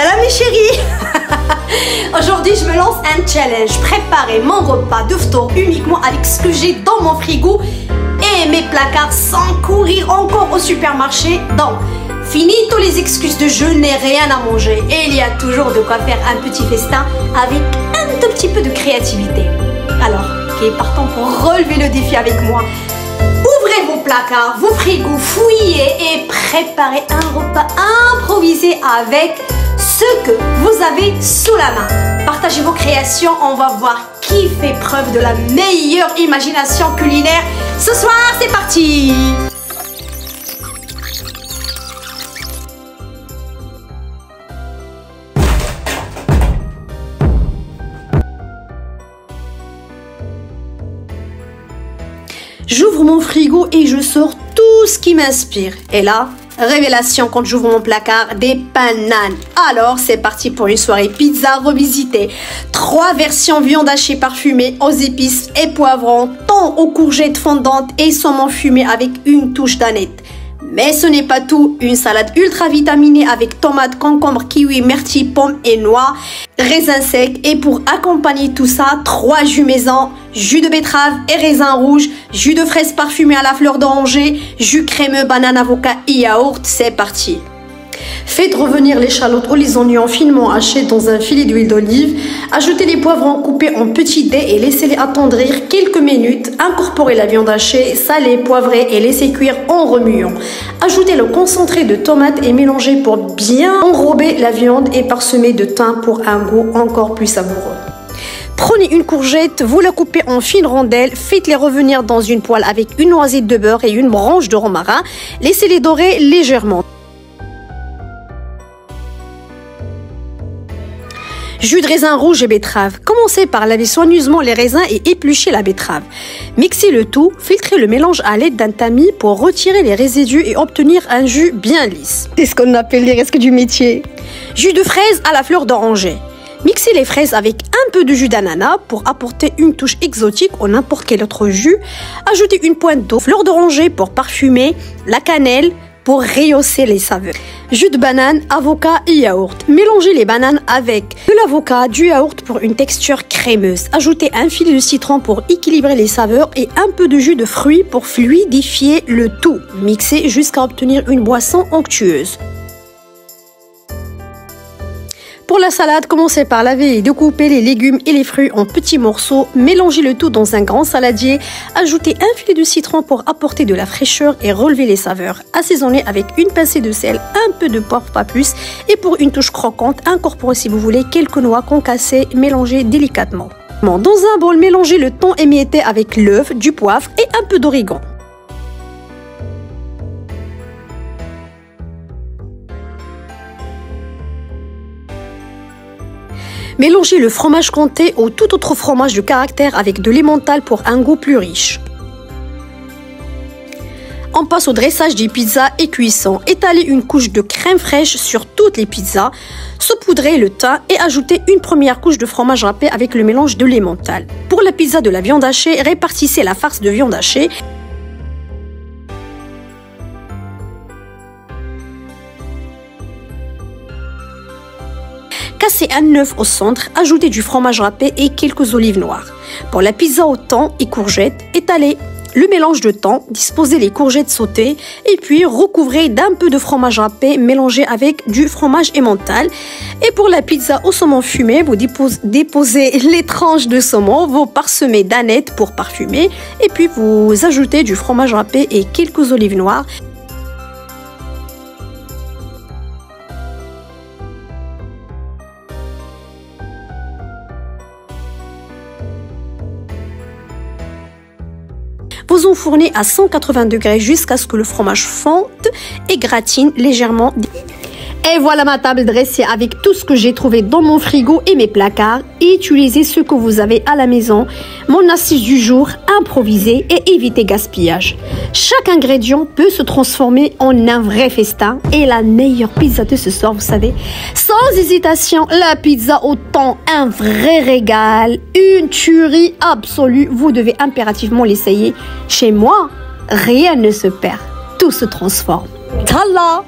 Salam mes chéris. Aujourd'hui je me lance un challenge. Préparer mon repas de ftour uniquement avec ce que j'ai dans mon frigo et mes placards sans courir encore au supermarché. Donc fini toutes les excuses de je n'ai rien à manger. Et il y a toujours de quoi faire un petit festin avec un tout petit peu de créativité. Alors, qui est partant pour relever le défi avec moi? Ouvrez vos placards, vos frigos, fouillez et préparez un repas improvisé avec ce que vous avez sous la main. Partagez vos créations, on va voir qui fait preuve de la meilleure imagination culinaire. Ce soir, c'est parti! J'ouvre mon frigo et je sors tout ce qui m'inspire. Et là, révélation quand j'ouvre mon placard, des bananes. Alors, c'est parti pour une soirée pizza revisitée. 3 versions viande hachée parfumée aux épices et poivrons, thon aux courgettes fondantes et saumon fumé avec une touche d'aneth. Mais ce n'est pas tout, une salade ultra vitaminée avec tomates, concombres, kiwis, myrtilles, pommes et noix, raisins secs et pour accompagner tout ça, 3 jus maison, jus de betterave et raisin rouge, jus de fraise parfumé à la fleur d'oranger, jus crémeux, banane, avocat et yaourt, c'est parti. Faites revenir l'échalote ou les oignons finement hachés dans un filet d'huile d'olive. Ajoutez les poivrons coupés en petits dés et laissez-les attendrir quelques minutes. Incorporez la viande hachée, salée, poivrée et laissez cuire en remuant. Ajoutez le concentré de tomates et mélangez pour bien enrober la viande et parsemer de thym pour un goût encore plus savoureux. Prenez une courgette, vous la coupez en fines rondelles, faites-les revenir dans une poêle avec une noisette de beurre et une branche de romarin. Laissez-les dorer légèrement. Jus de raisin rouge et betterave. Commencez par laver soigneusement les raisins et éplucher la betterave. Mixez le tout, filtrez le mélange à l'aide d'un tamis pour retirer les résidus et obtenir un jus bien lisse. C'est ce qu'on appelle les restes du métier. Jus de fraise à la fleur d'oranger. Mixez les fraises avec un peu de jus d'ananas pour apporter une touche exotique ou n'importe quel autre jus. Ajoutez une pointe d'eau, fleur d'oranger pour parfumer, la cannelle pour rehausser les saveurs. Jus de banane, avocat et yaourt. Mélangez les bananes avec de l'avocat, du yaourt pour une texture crémeuse. Ajoutez un filet de citron pour équilibrer les saveurs et un peu de jus de fruits pour fluidifier le tout. Mixez jusqu'à obtenir une boisson onctueuse. Pour la salade, commencez par laver et découper les légumes et les fruits en petits morceaux. Mélangez le tout dans un grand saladier. Ajoutez un filet de citron pour apporter de la fraîcheur et relever les saveurs. Assaisonnez avec une pincée de sel, un peu de poivre, pas plus. Et pour une touche croquante, incorporez si vous voulez quelques noix concassées, mélangez délicatement. Dans un bol, mélangez le thon émietté avec l'œuf, du poivre et un peu d'origan. Mélangez le fromage comté ou tout autre fromage de caractère avec de l'emmental pour un goût plus riche. On passe au dressage des pizzas et cuisson. Étalez une couche de crème fraîche sur toutes les pizzas. Saupoudrez le thym et ajoutez une première couche de fromage râpé avec le mélange de l'emmental. Pour la pizza de la viande hachée, répartissez la farce de viande hachée. Cassez un œuf au centre, ajoutez du fromage râpé et quelques olives noires. Pour la pizza au thon et courgettes, étalez le mélange de thon, disposez les courgettes sautées et puis recouvrez d'un peu de fromage râpé mélangé avec du fromage emmental. Et pour la pizza au saumon fumé, vous déposez les tranches de saumon, vous parsemez d'aneth pour parfumer et puis vous ajoutez du fromage râpé et quelques olives noires. Vous enfournez à 180 degrés jusqu'à ce que le fromage fonde et gratine légèrement. Et voilà ma table dressée avec tout ce que j'ai trouvé dans mon frigo et mes placards. Utilisez ce que vous avez à la maison. Mon astuce du jour, improviser et éviter gaspillage. Chaque ingrédient peut se transformer en un vrai festin. Et la meilleure pizza de ce soir, vous savez, sans hésitation, la pizza au thon, un vrai régal, une tuerie absolue. Vous devez impérativement l'essayer. Chez moi, rien ne se perd, tout se transforme. Talla!